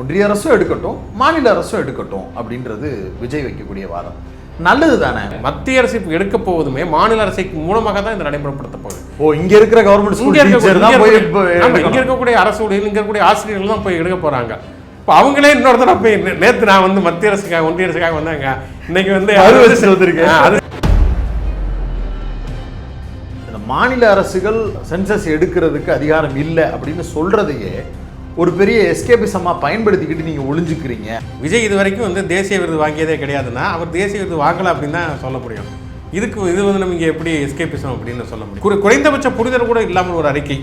ஒன்றிய அரசும் எடுக்கட்டும், மாநில அரசும் எடுக்கட்டும் அப்படின்றது விஜய் வைக்கக்கூடிய வாதம். நல்லது தானே. மத்திய அரசு எடுக்க போவதுமே மாநில அரசு மூலமாக தான் இந்த நடைமுறைப்படுத்த போகுது. இங்க இருக்கிற கவர்மெண்ட் ஸ்கூல் டீச்சர் தான் போய் இங்க இருக்கக்கூடிய அரசு ஊழியர்கள், இங்க இருக்கக்கூடிய ஆசிரியர்கள் தான் போய் எடுக்க போறாங்க. இப்போ அவங்களே இன்னொரு தடவை போய் நேற்று நான் வந்து மத்திய அரசுக்காக ஒன்றிய அரசுக்காக வந்தாங்க, இன்னைக்கு வந்து வந்திருக்கேன். மாநில அரசுகள் சென்சஸ் எடுக்கிறதுக்கு அதிகாரம் இல்லை அப்படின்னு சொல்றதையே ஒரு பெரிய எஸ்கேபிசமா பயன்படுத்திக்கிட்டு நீங்க ஒளிஞ்சுக்கிறீங்க. விஜய் இது வரைக்கும் வந்து தேசிய விருது வாங்கியதே கிடையாதுன்னா அவர் தேசிய விருது வாங்கல அப்படின்னு தான் சொல்ல முடியும். இது வந்து நம்ம இங்கே எப்படி எஸ்கேபிசம் அப்படின்னு சொல்ல முடியும்? குறைந்தபட்ச புரிதல் கூட இல்லாமல் ஒரு அறிக்கை.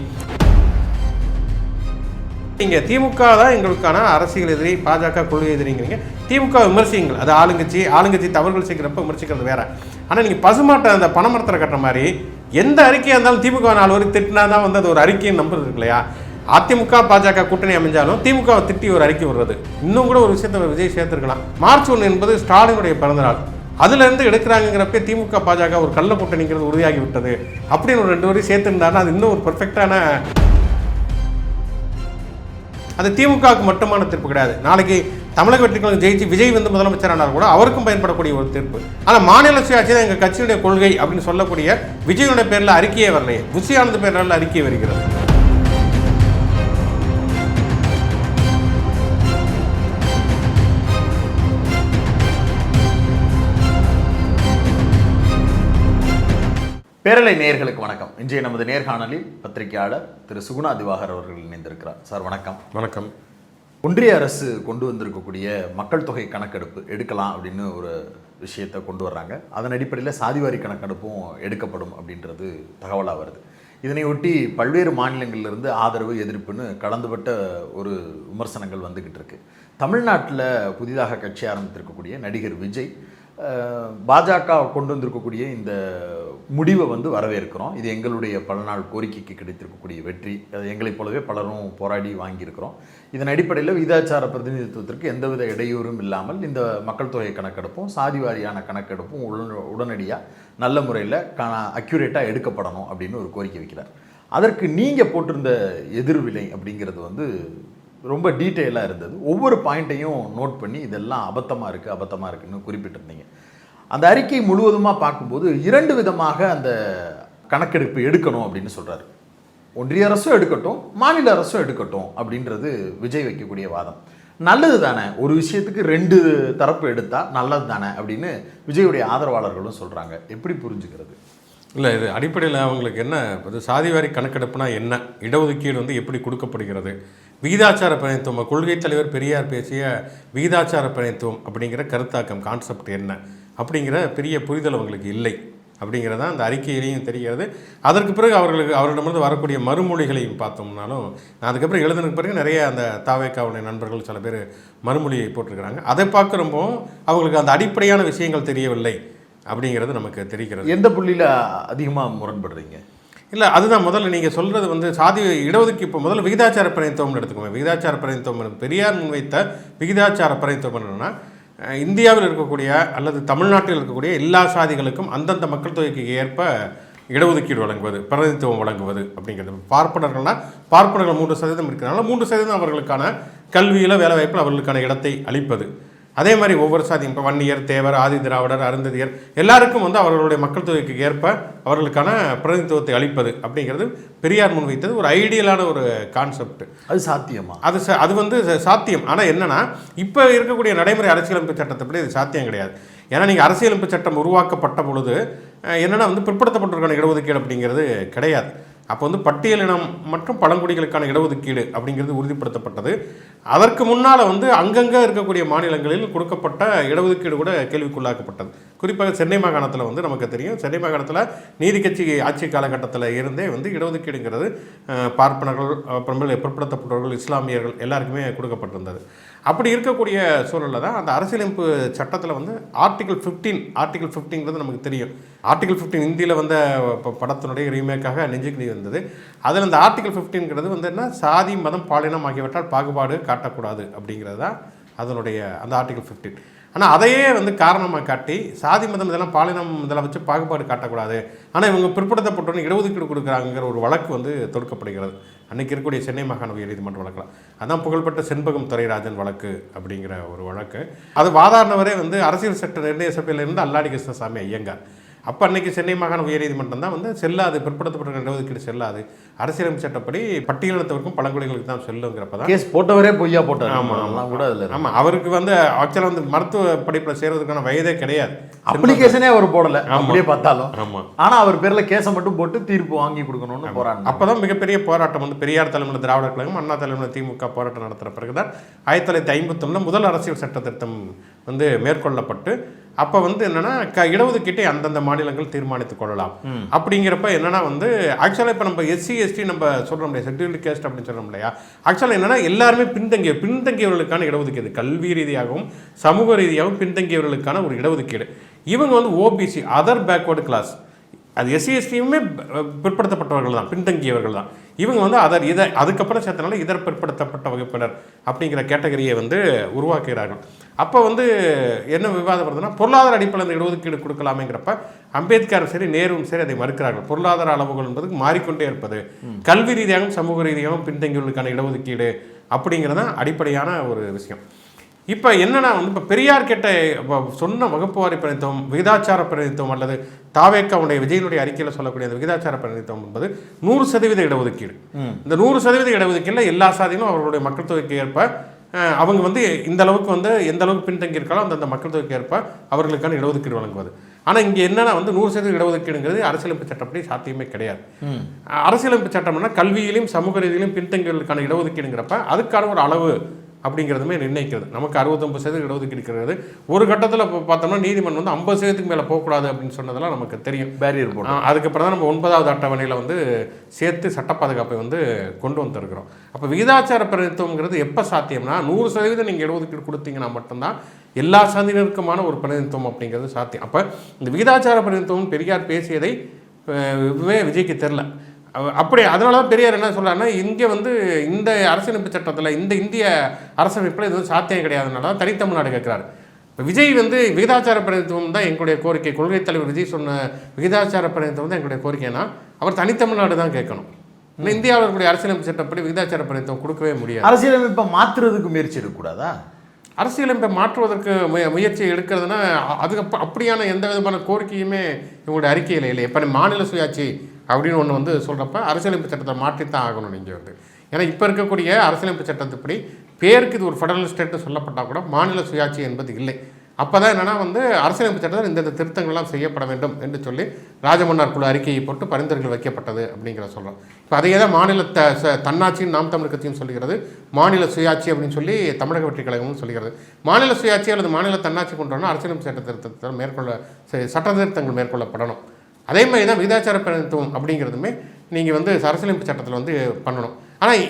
நீங்கள் திமுக தான் எங்களுக்கான அரசியல் எதிரி, பாஜக கொள்கை எதிரிங்கிறீங்க. திமுக விமர்சிங்கள், அது ஆளுங்கட்சி தவறுகள் செய்கிறப்ப விமர்சிக்கிறது வேற. ஆனால் நீங்கள் பசுமாட்டை அந்த பணமரத்தில் கட்டுற மாதிரி எந்த அறிக்கையாக இருந்தாலும் திமுக 4 வரை திட்டினா தான் வந்து அது ஒரு அறிக்கையை நம்புறது இருக்கு இல்லையா? அதிமுக பாஜக கூட்டணி அமைஞ்சாலும் திமுகவை திட்டி ஒரு அறிக்கை வர்றது. இன்னும் கூட ஒரு விஷயத்தை விஜய் சேர்த்துருக்கலாம். மார்ச் 1 என்பது ஸ்டாலினுடைய பிறந்தநாள், அதுலேருந்து எடுக்கிறாங்கிறப்ப திமுக பாஜக ஒரு கள்ள கூட்டணிங்கிறது உறுதியாகி விட்டது அப்படின்னு ஒரு 2 வரி சேர்த்துருந்தாருன்னா அது இன்னும் ஒரு பர்ஃபெக்டான, அது திமுகவுக்கு மட்டுமான தீர்ப்பு கிடையாது. நாளைக்கு தமிழக வெற்றிகளுக்கு ஜெயிச்சு விஜய் வந்து முதலமைச்சரானார் கூட அவருக்கும் பயன்படக்கூடிய ஒரு தீர்ப்பு. ஆனால் மாநில சுயாட்சி தான் எங்கள் கட்சியுடைய கொள்கை அப்படின்னு சொல்லக்கூடிய விஜயனுடைய பேரில் அறிக்கையே வரலையே, புஷியானது பேரில் அறிக்கை வருகிறது. பேரலை நேயர்களுக்கு வணக்கம். இன்றைய நமது நேர்காணலில் பத்திரிகையாளர் திரு சுகுணா திவாகர் அவர்கள் இணைந்திருக்கிறார். சார் வணக்கம். வணக்கம். ஒன்றிய அரசு கொண்டு வந்திருக்கக்கூடிய மக்கள் தொகை கணக்கெடுப்பு எடுக்கலாம் அப்படின்னு ஒரு விஷயத்தை கொண்டு வர்றாங்க. அதன் அடிப்படையில் சாதிவாரி கணக்கெடுப்பும் எடுக்கப்படும் அப்படின்றது தகவலாக வருது. இதனை ஒட்டி பல்வேறு மாநிலங்களிலிருந்து ஆதரவு எதிர்ப்புன்னு கலந்துபட்ட ஒரு விமர்சனங்கள் வந்துக்கிட்டு இருக்கு. தமிழ்நாட்டில் புதிதாக கட்சி ஆரம்பித்திருக்கக்கூடிய நடிகர் விஜய் பாஜக கொண்டு வந்திருக்கக்கூடிய இந்த முடிவை வந்து வரவேற்கிறோம், இது எங்களுடைய பல நாள் கோரிக்கைக்கு கிடைத்திருக்கக்கூடிய வெற்றி, எங்களைப் போலவே பலரும் போராடி வாங்கியிருக்கிறோம், இதன் அடிப்படையில் விகிதாச்சார பிரதிநிதித்துவத்திற்கு எந்தவித இடையூறும் இல்லாமல் இந்த மக்கள் தொகை கணக்கெடுப்பும் சாதி வாரியான கணக்கெடுப்பும் உடனடியாக நல்ல முறையில் அக்யூரேட்டாக எடுக்கப்படணும் அப்படின்னு ஒரு கோரிக்கை வைக்கிறார். அதற்கு நீங்கள் போட்டிருந்த எதிர்வினை அப்படிங்கிறது வந்து ரொம்ப டீட்டெயிலாக இருந்தது. ஒவ்வொரு பாயிண்ட்டையும் நோட் பண்ணி இதெல்லாம் அபத்தமாக இருக்குன்னு குறிப்பிட்டிருந்தீங்க. அந்த அறிக்கை முழுவதுமாக பார்க்கும்போது 2 விதமாக அந்த கணக்கெடுப்பு எடுக்கணும் அப்படின்னு சொல்கிறாரு. ஒன்றிய அரசும் எடுக்கட்டும், மாநில அரசும் எடுக்கட்டும் அப்படின்றது விஜய் வைக்கக்கூடிய வாதம். நல்லது தானே, ஒரு விஷயத்துக்கு 2 தரப்பு எடுத்தால் நல்லது தானே அப்படின்னு விஜயுடைய ஆதரவாளர்களும் சொல்கிறாங்க. எப்படி புரிஞ்சுக்கிறது? இல்லை, இது அடிப்படையில் அவங்களுக்கு என்ன, சாதிவாரி கணக்கெடுப்புனா என்ன, இடஒதுக்கீடு வந்து எப்படி கொடுக்கப்படுகிறது, விகிதாச்சார பிரதிநிதித்துவம், கொள்கை தலைவர் பெரியார் பேசிய விகிதாச்சார பிரதிநிதித்துவம் அப்படிங்கிற கருத்தாக்கம், கான்செப்ட் என்ன அப்படிங்கிற பெரிய புரிதல் அவங்களுக்கு இல்லை அப்படிங்கிறத அந்த அறிக்கையிலையும் தெரிகிறது. அதற்கு பிறகு அவர்களிடமிருந்து வரக்கூடிய மறுமொழிகளையும் பார்த்தோம்னாலும், நான் அதுக்கப்புறம் எழுதுனதுக்கு பிறகு நிறைய அந்த தாவேக்காவுடைய நண்பர்கள் சில பேர் மறுமொழியை போட்டிருக்கிறாங்க. அதை பார்க்குறப்போ அவங்களுக்கு அந்த அடிப்படையான விஷயங்கள் தெரியவில்லை அப்படிங்கிறது நமக்கு தெரிகிறது. எந்த புள்ளியில் அதிகமாக முரண்படுறீங்க? இல்லை, அதுதான் முதல்ல நீங்கள் சொல்கிறது வந்து சாதி இடஒதுக்கீடு. இப்போ முதல்ல விகிதாச்சார பிரதிநிதித்துவம்னு எடுத்துக்கோங்க. விகிதாச்சார பிரதிநிதித்துவம் பெரியார் முன்வைத்த விகிதாச்சார பிரதிநிதித்துவம் என்னென்னா, இந்தியாவில் இருக்கக்கூடிய அல்லது தமிழ்நாட்டில் இருக்கக்கூடிய எல்லா சாதிகளுக்கும் அந்தந்த மக்கள் தொகைக்கு ஏற்ப இடஒதுக்கீடு வழங்குவது, பிரதிநிதித்துவம் வழங்குவது அப்படிங்கிறது. பார்ப்பனர்கள்னால் பார்ப்பனர்கள் 3% இருக்கிறனால 3% அவர்களுக்கான கல்வியில் வேலைவாய்ப்பில் அவர்களுக்கான இடத்தை அளிப்பது. அதே மாதிரி ஒவ்வொரு சாதியும், இப்போ வன்னியர், தேவர், ஆதி திராவிடர், அருந்ததியர் எல்லாருக்கும் வந்து அவர்களுடைய மக்கள் தொகைக்கு ஏற்ப அவர்களுக்கான பிரதிநிதித்துவத்தை அளிப்பது அப்படிங்கிறது பெரியார் முன்வைத்தது ஒரு ஐடியலான ஒரு கான்செப்ட். அது சாத்தியமா? அது வந்து சாத்தியம். ஆனால் என்னென்னா, இப்போ இருக்கக்கூடிய நடைமுறை அரசியலமைப்பு சட்டத்தைப்படி இது சாத்தியம் கிடையாது. ஏன்னா நீங்கள் அரசியலமைப்பு சட்டம் உருவாக்கப்பட்ட பொழுது என்னென்னா வந்து பிற்படுத்தப்பட்டிருக்கான இடஒதுக்கீடு அப்படிங்கிறது கிடையாது. அப்போ வந்து பட்டியலினம் மற்றும் பழங்குடிகளுக்கான இடஒதுக்கீடு அப்படிங்கிறது உறுதிப்படுத்தப்பட்டது. அதற்கு முன்னால் வந்து அங்கங்கே இருக்கக்கூடிய மாநிலங்களில் கொடுக்கப்பட்ட இடஒதுக்கீடு கூட கேள்விக்குள்ளாக்கப்பட்டது. குறிப்பாக சென்னை மாகாணத்தில் வந்து நமக்கு தெரியும், சென்னை மாகாணத்தில் நீதி கட்சி ஆட்சி காலகட்டத்தில் இருந்தே வந்து இடஒதுக்கீடுங்கிறது பார்ப்பனர்கள், அப்புறமேல் பிற்படுத்தப்பட்டவர்கள், இஸ்லாமியர்கள் எல்லாருக்குமே கொடுக்கப்பட்டிருந்தது. அப்படி இருக்கக்கூடிய சூழலில் தான் அந்த அரசியலமைப்பு சட்டத்தில் வந்து ஆர்டிகிள் 15 நமக்கு தெரியும். ஆர்டிகிள் 15 இந்தியில் வந்த படத்தினுடைய ரீமேக்காக நெஞ்சுக்கிளி வந்தது. அதில் அந்த ஆர்டிகிள் 15 வந்து என்ன, சாதி, மதம், பாலினம் ஆகியவற்றால் பாகுபாடு காட்டக்கூடாது அப்படிங்கிறது தான் அதனுடைய அந்த ஆர்டிகிள் 15. ஆனால் அதையே வந்து காரணமாக காட்டி சாதி, மதம், இதெல்லாம் பாலினம் இதெல்லாம் வச்சு பாகுபாடு காட்டக்கூடாது, ஆனால் இவங்க பிற்படுத்தப்பட்டவங்க இடஒதுக்கீடு கொடுக்குறாங்கிற ஒரு வழக்கு வந்து தொடுக்கப்படுகிறது அன்றைக்கி இருக்கக்கூடிய சென்னை மாகாண உயர்நீதிமன்ற வழக்கில் அதான் புகழ்பெற்ற செண்பகம் துரைராஜன் வழக்கு அப்படிங்கிற ஒரு வழக்கு. அது வாதாடினவரே வந்து அரசியல் சட்ட நிர்ணய சபையிலிருந்து அல்லாடி கிருஷ்ணசாமி ஐயங்கார். அப்போ அன்றைக்கி சென்னை மாகாண உயர்நீதிமன்றம் தான் வந்து செல்லாது, பிற்படுத்தப்பட்ட இடஒதுக்கீடு செல்லாது, அரசியலமைப்பு சட்டப்படி பட்டியலினத்தவருக்கும் பழங்குடிகளுக்கு தான் செல்லுங்கிறப்ப தான் கேஸ் போட்டவரே பொய்யா போட்டார். ஆமாம் கூட அதில் ஆமாம், அவருக்கு வந்து ஆக்சுவலாக வந்து மருத்துவ படிப்பில் சேர்வதற்கான வயதே கிடையாது, அப்ளிகேஷனே அவர் போடலை அப்படியே பார்த்தாலும். ஆமாம், ஆனால் அவர் பேரில் கேஸை மட்டும் போட்டு தீர்ப்பு வாங்கி கொடுக்கணும்னு போராட்டம். அப்போ தான் மிகப்பெரிய போராட்டம் வந்து பெரியார் தலைமையில் திராவிடர் கழகம், அண்ணா தலைமையில் திமுக போராட்டம் நடத்துகிற பிறகு தான் 1951 முதல் அரசியல் சட்ட திருத்தம் வந்து மேற்கொள்ளப்பட்டு அப்போ வந்து என்னன்னா இடஒதுக்கீட்டை அந்தந்த மாநிலங்கள் தீர்மானித்துக் கொள்ளலாம். அப்படிங்கிறப்ப என்னன்னா வந்து ஆக்சுவலாக இப்போ நம்ம எஸ்சி எஸ்டி நம்ம சொல்கிறோம் இல்லையா, ஷெட்யூல்டு கேஸ்ட் அப்படின்னு சொல்கிறோம் இல்லையா, ஆக்சுவலாக என்னன்னா எல்லாருமே பின்தங்கியவர்களுக்கான இடஒதுக்கீடு, கல்வி ரீதியாகவும் சமூக ரீதியாகவும் பின்தங்கியவர்களுக்கான ஒரு இடஒதுக்கீடு. இவங்க வந்து ஓபிசி, அதர் பேக்வர்டு கிளாஸ், அது எஸ்சி எஸ்டியுமே பிற்படுத்தப்பட்டவர்கள் தான், பின்தங்கியவர்கள் தான். இவங்க வந்து அதுக்கப்புறம் சேர்த்தனால இதர் பிற்படுத்தப்பட்ட வகுப்பினர் அப்படிங்கிற கேட்டகரியை வந்து உருவாக்குகிறார்கள். அப்போ வந்து என்ன விவாதம் வருதுன்னா, பொருளாதார அடிப்படையில் அந்த இடஒதுக்கீடு கொடுக்கலாமேங்கிறப்ப அம்பேத்கரும் சரி நேருவும் சரி அதை மறுக்கிறார்கள். பொருளாதார அளவுகள் என்பது மாறிக்கொண்டே இருப்பது, கல்வி ரீதியாகவும் சமூக ரீதியாகவும் பின்தங்கியவர்களுக்கான இடஒதுக்கீடு அப்படிங்கிறது தான் அடிப்படையான ஒரு விஷயம். இப்போ என்னன்னா வந்து இப்போ பெரியார் கேட்ட சொன்ன வகுப்பு வாரி பிரதிநிதித்துவம், விகிதாச்சார பிரதிநிதித்துவம் அல்லது தாவேக்காவுடைய விஜயனுடைய அறிக்கையில் சொல்லக்கூடிய அந்த விகிதாச்சார பிரதிநிதித்துவம் என்பது 100% இடஒதுக்கீடு. இந்த 100% இடஒதுக்கீட்டில் எல்லா சாதிகளும் அவர்களுடைய மக்கள் தொகைக்கு ஏற்ப அவங்க வந்து இந்த அளவுக்கு வந்து எந்த அளவுக்கு பின்தங்கி இருக்காலும் அந்தந்த மக்கள் தொகைக்கு ஏற்ப அவர்களுக்கான இடஒதுக்கீடு வழங்குவது. ஆனால் இங்கே என்னன்னா வந்து 100% இடஒதுக்கீடுங்கிறது அரசியலமைப்பு சட்டப்படி சாத்தியமே கிடையாது. அரசியலமைப்பு சட்டம்னா கல்வியிலும் சமூக ரீதியிலும் பின்தங்கியவர்களுக்கான இடஒதுக்கீடுங்கிறப்ப அதுக்கான ஒரு அளவு அப்படிங்கிறதுமே நிர்ணயிக்கிறது. நமக்கு 69% இடஒதுக்கீடு இருக்கிறது. ஒரு கட்டத்தில் இப்போ பார்த்தோம்னா நீதிமன்றம் வந்து 50%க்கு மேலே போகக்கூடாது அப்படின்னு சொன்னதெல்லாம் நமக்கு தெரியும், பேரியர் போட்டோம். அதுக்கப்புறம் தான் நம்ம 9வது அட்டவணையில் வந்து சேர்த்து சட்ட பாதுகாப்பை வந்து கொண்டு வந்துருக்கிறோம். அப்போ விகிதாச்சார பிரதிநிதித்துவங்கிறது எப்போ சாத்தியம்னா 100% நீங்கள் இடஒதுக்கீடு கொடுத்தீங்கன்னா மட்டும்தான் எல்லா சாதியினருக்குமான ஒரு பிரதிநிதித்துவம் அப்படிங்கிறது சாத்தியம். அப்போ இந்த விகிதாச்சார பிரதிநிதித்துவம் பெரியார் பேசியதை விஜய்க்கு தெரில. அப்படி அதனால தான் பெரியார் என்ன சொல்கிறாருன்னா, இங்கே வந்து இந்த அரசியலமைப்பு சட்டத்தில் இந்த இந்திய அரசமைப்பில் இது வந்து சாத்தியம் கிடையாதுனால தான் தனித்தமிழ்நாடு கேட்குறாரு. இப்போ விஜய் வந்து விகிதாச்சார பிரதிநிதித்துவம் தான் எங்களுடைய கோரிக்கை, கொள்கை தலைவர் விஜய் சொன்ன விகிதாச்சார பிரதிநிதித்துவம் தான் எங்களுடைய கோரிக்கைனா அவர் தனித்தமிழ்நாடு தான் கேட்கணும். இல்லை இந்தியாவில் இருக்கக்கூடிய அரசியலமைப்பு சட்டப்படி விகிதாச்சார பிரதிநிதித்துவம் கொடுக்கவே முடியாது. அரசியலமைப்பை மாற்றுறதுக்கு முயற்சி எடுக்கக்கூடாதா? அரசியலமைப்பை மாற்றுவதற்கு முயற்சி எடுக்கிறதுனா அதுக்கு அப்படியான எந்த விதமான கோரிக்கையுமே இவங்களுடைய அறிக்கையில் இல்லை. இப்போ மாநில சுயாட்சி அப்படின்னு ஒன்று வந்து சொல்கிறப்ப அரசியலமைப்பு சட்டத்தை மாற்றித்தான் ஆகணும் நீங்கள் வந்து. ஏன்னா இப்போ இருக்கக்கூடிய அரசியலமைப்பு சட்டத்துப்படி பேருக்கு இது ஒரு ஃபெடரல் ஸ்டேட்டு சொல்லப்பட்டால் கூட மாநில சுயாட்சி என்பது இல்லை. அப்போ தான் என்னென்னா வந்து அரசியலமைப்பு சட்டத்தில் இந்த திருத்தங்கள்லாம் செய்யப்பட வேண்டும் என்று சொல்லி ராஜமன்னார் குழு அறிக்கையை போட்டு பரிந்துரைகள் வைக்கப்பட்டது அப்படிங்கிற சொல்கிறோம். இப்போ அதையே தான் மாநில தன்னாட்சின்னு நாம் தமிழ் கட்சியும் சொல்கிறது, மாநில சுயாட்சி அப்படின்னு சொல்லி தமிழக வெற்றி கழகமும் சொல்கிறது. மாநில சுயாட்சி அல்லது மாநில தன்னாட்சி கொண்டு வரணும் அரசியலமைப்பு சட்ட திருத்தத்தில் சட்ட திருத்தங்கள் மேற்கொள்ளப்படணும். அதே மாதிரி தான் விகிதாச்சார பிரதிநிதித்துவம் அப்படிங்கிறதுமே நீங்கள் வந்து அரசியலமைப்பு சட்டத்தில் வந்து பண்ணணும். ஆனால்